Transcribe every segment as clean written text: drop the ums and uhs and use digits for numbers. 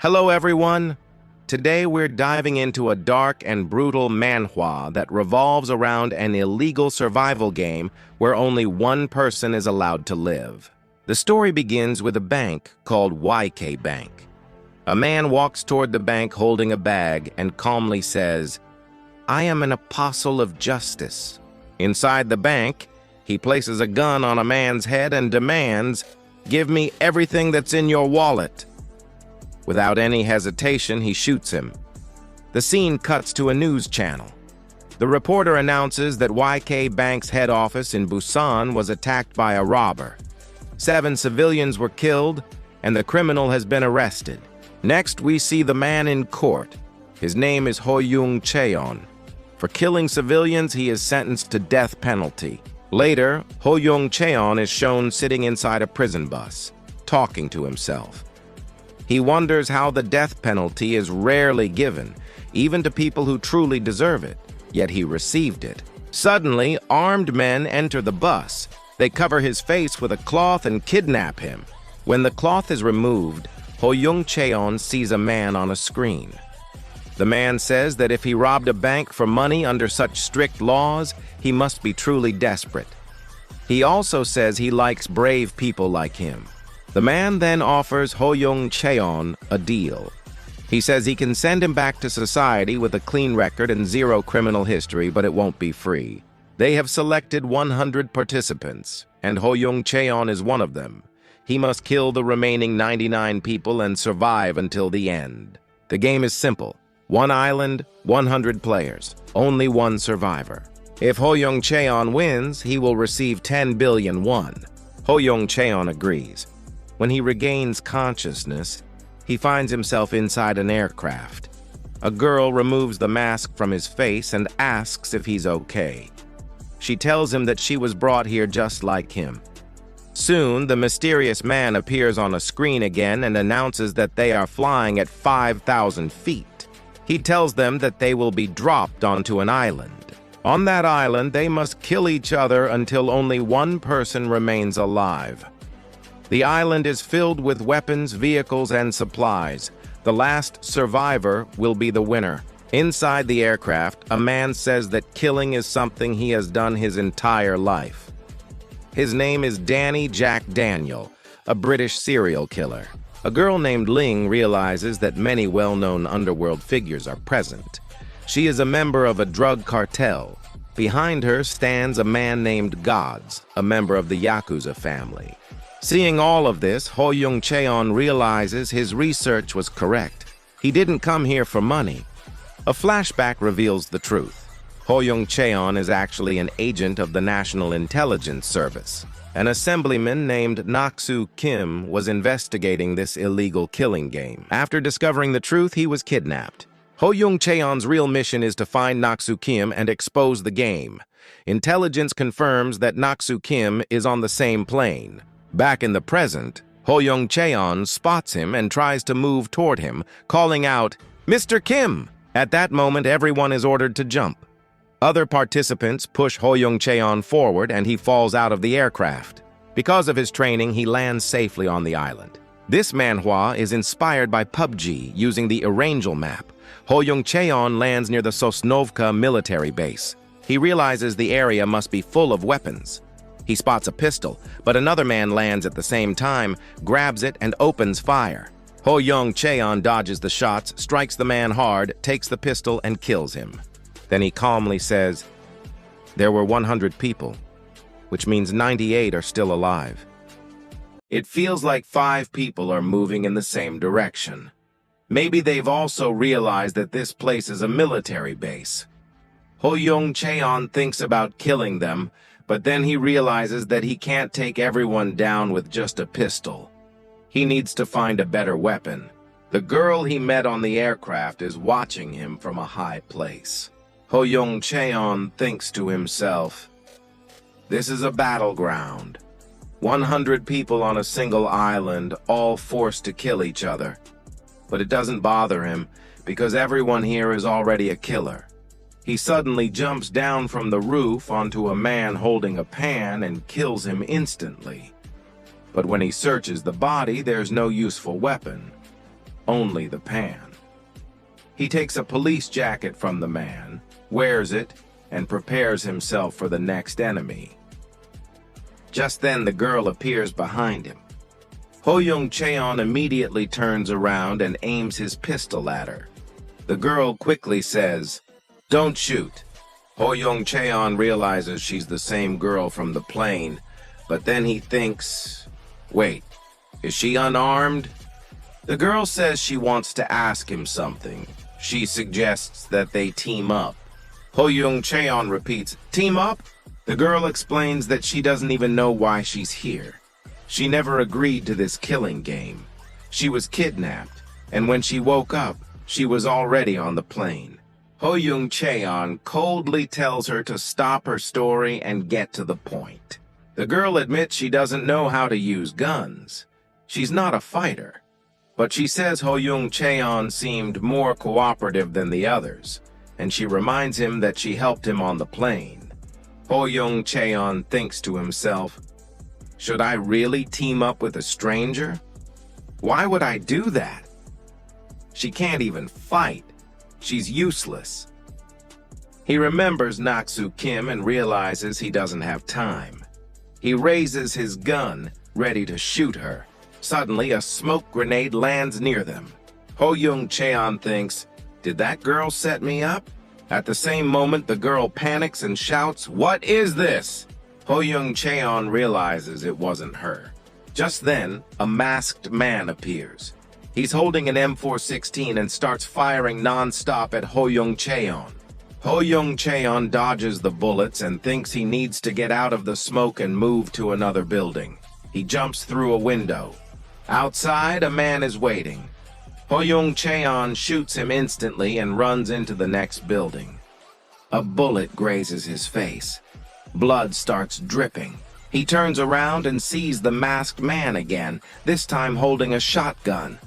Hello everyone! Today we're diving into a dark and brutal manhwa that revolves around an illegal survival game where only one person is allowed to live. The story begins with a bank called YK Bank. A man walks toward the bank holding a bag and calmly says, "I am an apostle of justice." Inside the bank, he places a gun on a man's head and demands, "Give me everything that's in your wallet." Without any hesitation, he shoots him. The scene cuts to a news channel. The reporter announces that YK Bank's head office in Busan was attacked by a robber. 7 civilians were killed, and the criminal has been arrested. Next, we see the man in court. His name is Hoyoung Cheon. For killing civilians, he is sentenced to death penalty. Later, Hoyoung Cheon is shown sitting inside a prison bus, talking to himself. He wonders how the death penalty is rarely given, even to people who truly deserve it, yet he received it. Suddenly, armed men enter the bus. They cover his face with a cloth and kidnap him. When the cloth is removed, Hoyoung Cheon sees a man on a screen. The man says that if he robbed a bank for money under such strict laws, he must be truly desperate. He also says he likes brave people like him. The man then offers Hoyoung Cheon a deal. He says he can send him back to society with a clean record and 0 criminal history, but it won't be free. They have selected 100 participants, and Hoyoung Cheon is one of them. He must kill the remaining 99 people and survive until the end. The game is simple. 1 island, 100 players, only 1 survivor. If Hoyoung Cheon wins, he will receive 10 billion won. Hoyoung Cheon agrees. When he regains consciousness, he finds himself inside an aircraft. A girl removes the mask from his face and asks if he's okay. She tells him that she was brought here just like him. Soon, the mysterious man appears on a screen again and announces that they are flying at 5,000 feet. He tells them that they will be dropped onto an island. On that island, they must kill each other until only one person remains alive. The island is filled with weapons, vehicles, and supplies. The last survivor will be the winner. Inside the aircraft, a man says that killing is something he has done his entire life. His name is Danny Jack Daniel, a British serial killer. A girl named Ling realizes that many well-known underworld figures are present. She is a member of a drug cartel. Behind her stands a man named Gods, a member of the Yakuza family. Seeing all of this, Hoyoung Cheon realizes his research was correct. He didn't come here for money. A flashback reveals the truth. Hoyoung Cheon is actually an agent of the National Intelligence Service. An assemblyman named Naksu Kim was investigating this illegal killing game. After discovering the truth, he was kidnapped. Hoyoung Cheon's real mission is to find Naksu Kim and expose the game. Intelligence confirms that Naksu Kim is on the same plane. Back in the present, Hoyoung Cheon spots him and tries to move toward him, calling out, "Mr. Kim!" At that moment, everyone is ordered to jump. Other participants push Hoyoung Cheon forward and he falls out of the aircraft. Because of his training, he lands safely on the island. This manhwa is inspired by PUBG using the Erangel map. Hoyoung Cheon lands near the Sosnovka military base. He realizes the area must be full of weapons. He spots a pistol, but another man lands at the same time, grabs it, and opens fire. Hoyoung Cheon dodges the shots, strikes the man hard, takes the pistol, and kills him. Then he calmly says, "There were 100 people, which means 98 are still alive." It feels like 5 people are moving in the same direction. Maybe they've also realized that this place is a military base. Hoyoung Cheon thinks about killing them, but then he realizes that he can't take everyone down with just a pistol. He needs to find a better weapon. The girl he met on the aircraft is watching him from a high place. Hoyoung Cheon thinks to himself, "This is a battleground. 100 people on a single island, all forced to kill each other." But it doesn't bother him, because everyone here is already a killer. He suddenly jumps down from the roof onto a man holding a pan and kills him instantly. But when he searches the body, there's no useful weapon. only the pan. He takes a police jacket from the man, wears it, and prepares himself for the next enemy. Just then the girl appears behind him. Hoyoung Cheon immediately turns around and aims his pistol at her. The girl quickly says, "Don't shoot." Hoyoung Cheon realizes she's the same girl from the plane, but then he thinks, wait, is she unarmed? The girl says she wants to ask him something. She suggests that they team up. Hoyoung Cheon repeats, "Team up?" The girl explains that she doesn't even know why she's here. She never agreed to this killing game. She was kidnapped, and when she woke up, she was already on the plane. Hoyoung Cheon coldly tells her to stop her story and get to the point. The girl admits she doesn't know how to use guns. She's not a fighter, but she says Hoyoung Cheon seemed more cooperative than the others, and she reminds him that she helped him on the plane. Hoyoung Cheon thinks to himself, should I really team up with a stranger? Why would I do that? She can't even fight. She's useless. He remembers Naksu Kim and realizes he doesn't have time. He raises his gun, ready to shoot her. Suddenly, a smoke grenade lands near them. Hoyoung Cheon thinks, did that girl set me up? At the same moment, the girl panics and shouts, "What is this?" Hoyoung Cheon realizes it wasn't her. Just then, a masked man appears. He's holding an M416 and starts firing non-stop at Hoyoung Cheon. Hoyoung Cheon dodges the bullets and thinks he needs to get out of the smoke and move to another building. He jumps through a window. Outside, a man is waiting. Hoyoung Cheon shoots him instantly and runs into the next building. A bullet grazes his face. Blood starts dripping. He turns around and sees the masked man again, this time holding a shotgun.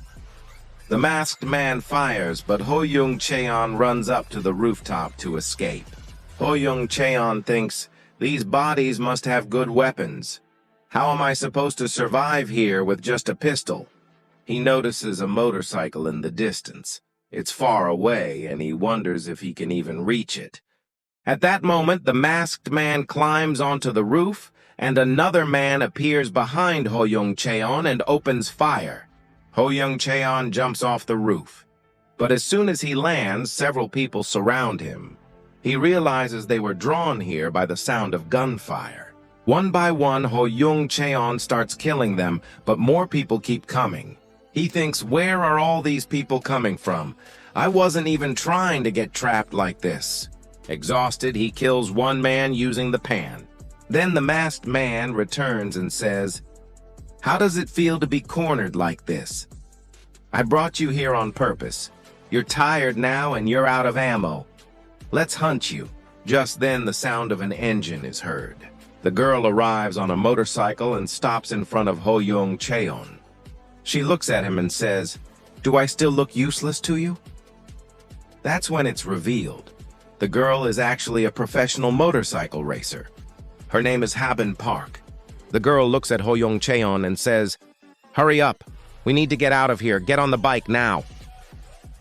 The masked man fires, but Hoyoung Cheon runs up to the rooftop to escape. Hoyoung Cheon thinks, these bodies must have good weapons. How am I supposed to survive here with just a pistol? He notices a motorcycle in the distance. It's far away, and he wonders if he can even reach it. At that moment, the masked man climbs onto the roof, and another man appears behind Hoyoung Cheon and opens fire. Hoyoung Cheon jumps off the roof. But as soon as he lands, several people surround him. He realizes they were drawn here by the sound of gunfire. One by one, Hoyoung Cheon starts killing them, but more people keep coming. He thinks, where are all these people coming from? I wasn't even trying to get trapped like this. Exhausted, he kills one man using the pan. Then the masked man returns and says, how does it feel to be cornered like this? I brought you here on purpose. You're tired now and you're out of ammo. Let's hunt you. Just then the sound of an engine is heard. The girl arrives on a motorcycle and stops in front of Hoyoung Cheon. She looks at him and says, do I still look useless to you? That's when it's revealed. The girl is actually a professional motorcycle racer. Her name is Haben Park. The girl looks at Hoyoung Cheon and says, hurry up. We need to get out of here. Get on the bike now.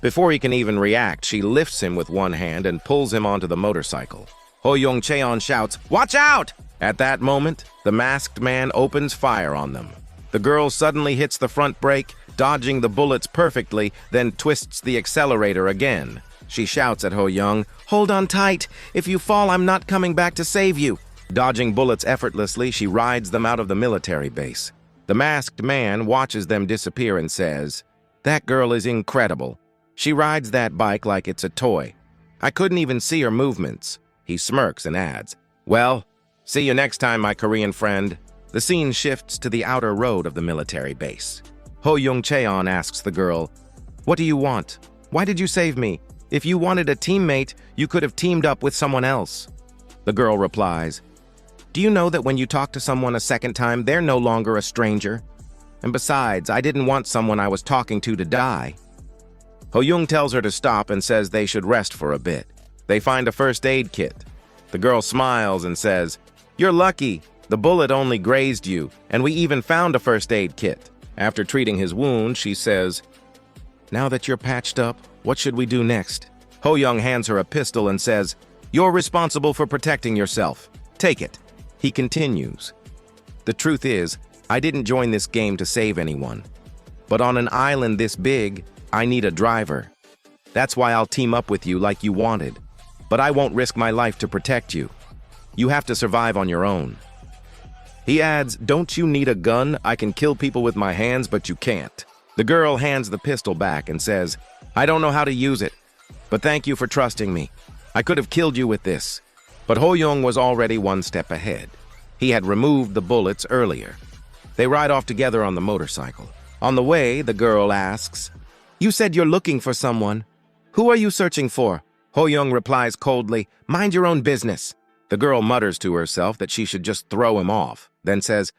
Before he can even react, she lifts him with one hand and pulls him onto the motorcycle. Hoyoung Cheon shouts, watch out! At that moment, the masked man opens fire on them. The girl suddenly hits the front brake, dodging the bullets perfectly, then twists the accelerator again. She shouts at Hoyoung, hold on tight. If you fall, I'm not coming back to save you. Dodging bullets effortlessly, she rides them out of the military base. The masked man watches them disappear and says, that girl is incredible. She rides that bike like it's a toy. I couldn't even see her movements. He smirks and adds, well, see you next time, my Korean friend. The scene shifts to the outer road of the military base. Hoyoung Cheon asks the girl, what do you want? Why did you save me? If you wanted a teammate, you could have teamed up with someone else. The girl replies, do you know that when you talk to someone a second time, they're no longer a stranger? And besides, I didn't want someone I was talking to die. Hoyoung tells her to stop and says they should rest for a bit. They find a first aid kit. The girl smiles and says, you're lucky. The bullet only grazed you, and we even found a first aid kit. After treating his wound, she says, Now that you're patched up, what should we do next? Hoyoung hands her a pistol and says, "You're responsible for protecting yourself. Take it." He continues, "The truth is, I didn't join this game to save anyone. But on an island this big, I need a driver. That's why I'll team up with you like you wanted. But I won't risk my life to protect you. You have to survive on your own." He adds, "Don't you need a gun? I can kill people with my hands, but you can't." The girl hands the pistol back and says, "I don't know how to use it, but thank you for trusting me. I could have killed you with this." But Hoyoung was already one step ahead. He had removed the bullets earlier. They ride off together on the motorcycle. On the way, the girl asks, "You said you're looking for someone. Who are you searching for?" Hoyoung replies coldly, "Mind your own business." The girl mutters to herself that she should just throw him off, then says,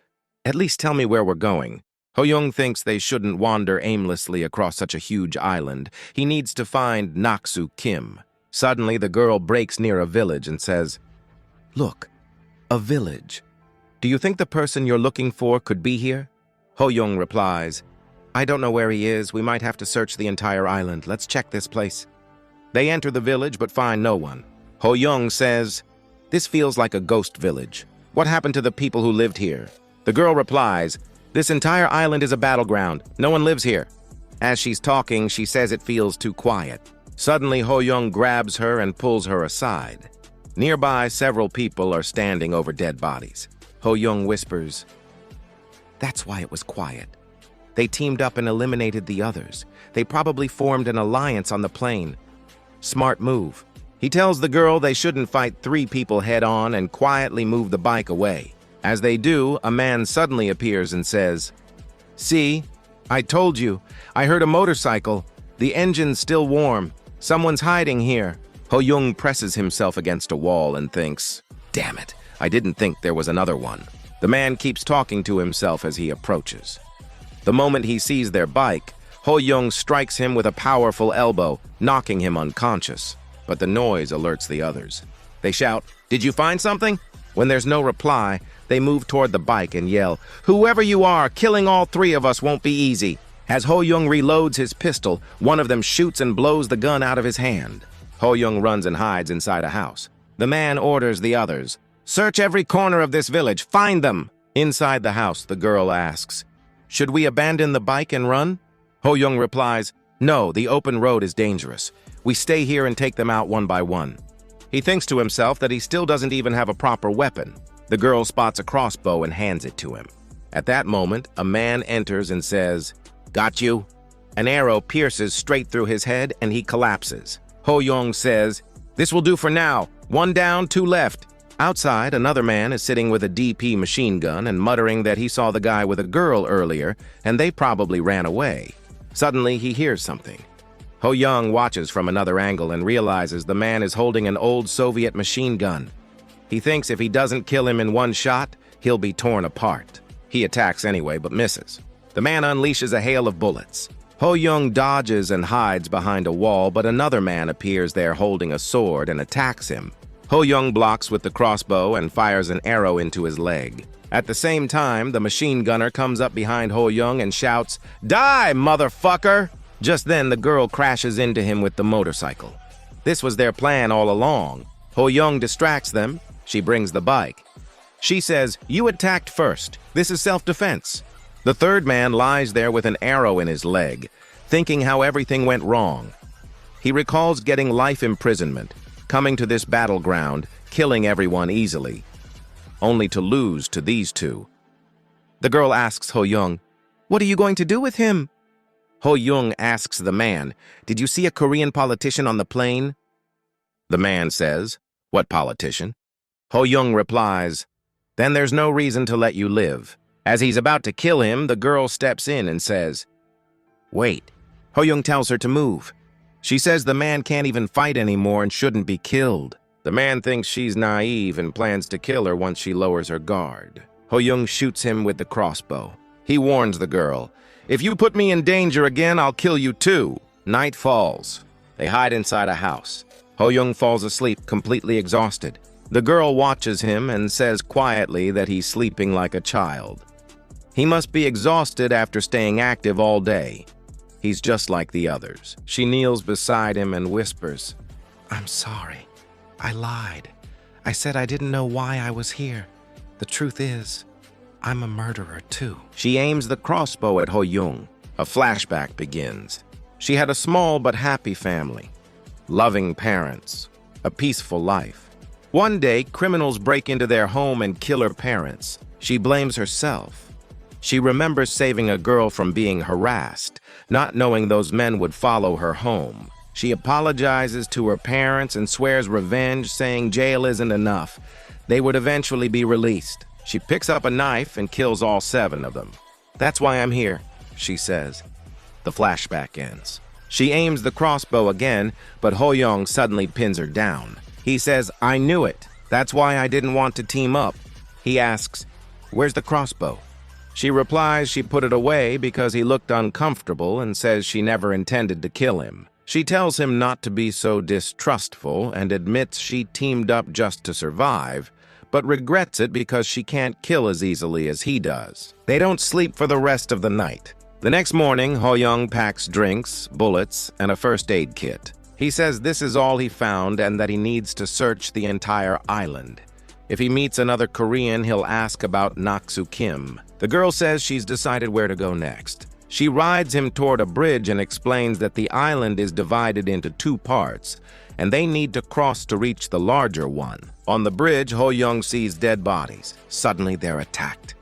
"At least tell me where we're going." Hoyoung thinks they shouldn't wander aimlessly across such a huge island. He needs to find Naksu Kim. Suddenly, the girl breaks near a village and says, "Look, a village. Do you think the person you're looking for could be here?" Hoyoung replies, "I don't know where he is. We might have to search the entire island. Let's check this place." They enter the village but find no one. Hoyoung says, "This feels like a ghost village. What happened to the people who lived here?" The girl replies, "This entire island is a battleground. No one lives here." As she's talking, she says it feels too quiet. Suddenly, Hoyoung grabs her and pulls her aside. Nearby, several people are standing over dead bodies. Hoyoung whispers, "That's why it was quiet. They teamed up and eliminated the others. They probably formed an alliance on the plane. Smart move." He tells the girl they shouldn't fight 3 people head-on and quietly move the bike away. As they do, a man suddenly appears and says, "See, I told you. I heard a motorcycle. The engine's still warm. Someone's hiding here." Hoyoung presses himself against a wall and thinks, "Damn it, I didn't think there was another one." The man keeps talking to himself as he approaches. The moment he sees their bike, Hoyoung strikes him with a powerful elbow, knocking him unconscious. But the noise alerts the others. They shout, "Did you find something?" When there's no reply, they move toward the bike and yell, "Whoever you are, killing all 3 of us won't be easy." As Hoyoung reloads his pistol, one of them shoots and blows the gun out of his hand. Hoyoung runs and hides inside a house. The man orders the others, "Search every corner of this village. Find them." Inside the house, the girl asks, "Should we abandon the bike and run?" Hoyoung replies, "No, the open road is dangerous. We stay here and take them out one by one." He thinks to himself that he still doesn't even have a proper weapon. The girl spots a crossbow and hands it to him. At that moment, a man enters and says, "Got you?" An arrow pierces straight through his head and he collapses. Hoyoung says, "This will do for now. 1 down, 2 left." Outside, another man is sitting with a DP machine gun and muttering that he saw the guy with a girl earlier and they probably ran away. Suddenly, he hears something. Hoyoung watches from another angle and realizes the man is holding an old Soviet machine gun. He thinks if he doesn't kill him in one shot, he'll be torn apart. He attacks anyway, but misses. The man unleashes a hail of bullets. Hoyoung dodges and hides behind a wall, but another man appears there holding a sword and attacks him. Hoyoung blocks with the crossbow and fires an arrow into his leg. At the same time, the machine gunner comes up behind Hoyoung and shouts, "Die, motherfucker!" Just then, the girl crashes into him with the motorcycle. This was their plan all along. Hoyoung distracts them. She brings the bike. She says, "You attacked first. This is self-defense." The third man lies there with an arrow in his leg, thinking how everything went wrong. He recalls getting life imprisonment, coming to this battleground, killing everyone easily, only to lose to these 2. The girl asks Hoyoung, "What are you going to do with him?" Hoyoung asks the man, "Did you see a Korean politician on the plane?" The man says, "What politician?" Hoyoung replies, "Then there's no reason to let you live." As he's about to kill him, the girl steps in and says, "Wait." Hoyoung tells her to move. She says the man can't even fight anymore and shouldn't be killed. The man thinks she's naive and plans to kill her once she lowers her guard. Hoyoung shoots him with the crossbow. He warns the girl, "If you put me in danger again, I'll kill you too." Night falls. They hide inside a house. Hoyoung falls asleep, completely exhausted. The girl watches him and says quietly that he's sleeping like a child. He must be exhausted after staying active all day. He's just like the others. She kneels beside him and whispers, "I'm sorry. I lied. I said I didn't know why I was here. The truth is, I'm a murderer too." She aims the crossbow at Hoyoung. A flashback begins. She had a small but happy family, loving parents, a peaceful life. One day, criminals break into their home and kill her parents. She blames herself. She remembers saving a girl from being harassed, not knowing those men would follow her home. She apologizes to her parents and swears revenge, saying jail isn't enough. They would eventually be released. She picks up a knife and kills all 7 of them. "That's why I'm here," she says. The flashback ends. She aims the crossbow again, but Hoyoung suddenly pins her down. He says, "I knew it. That's why I didn't want to team up." He asks, "Where's the crossbow?" She replies she put it away because he looked uncomfortable and says she never intended to kill him. She tells him not to be so distrustful and admits she teamed up just to survive, but regrets it because she can't kill as easily as he does. They don't sleep for the rest of the night. The next morning, Hoyoung packs drinks, bullets, and a first aid kit. He says this is all he found and that he needs to search the entire island. If he meets another Korean, he'll ask about Naksu Kim. The girl says she's decided where to go next. She rides him toward a bridge and explains that the island is divided into 2 parts, and they need to cross to reach the larger one. On the bridge, Hoyoung sees dead bodies. Suddenly, they're attacked.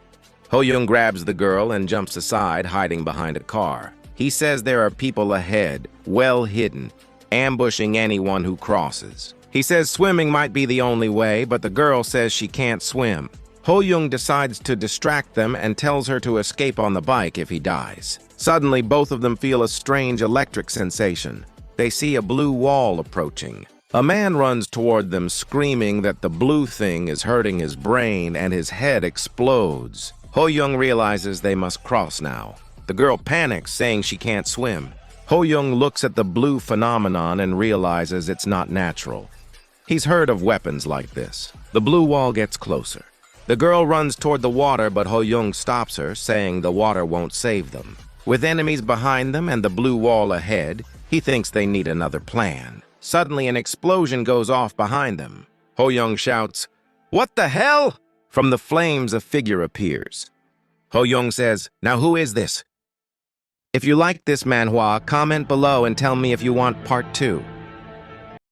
Hoyoung grabs the girl and jumps aside, hiding behind a car. He says there are people ahead, well hidden, ambushing anyone who crosses. He says swimming might be the only way, but the girl says she can't swim. Hoyoung decides to distract them and tells her to escape on the bike if he dies. Suddenly, both of them feel a strange electric sensation. They see a blue wall approaching. A man runs toward them, screaming that the blue thing is hurting his brain and his head explodes. Hoyoung realizes they must cross now. The girl panics, saying she can't swim. Hoyoung looks at the blue phenomenon and realizes it's not natural. He's heard of weapons like this. The blue wall gets closer. The girl runs toward the water, but Hoyoung stops her, saying the water won't save them. With enemies behind them and the blue wall ahead, he thinks they need another plan. Suddenly, an explosion goes off behind them. Hoyoung shouts, "What the hell?" From the flames, a figure appears. Hoyoung says, "Now who is this?" If you liked this manhwa, comment below and tell me if you want part 2.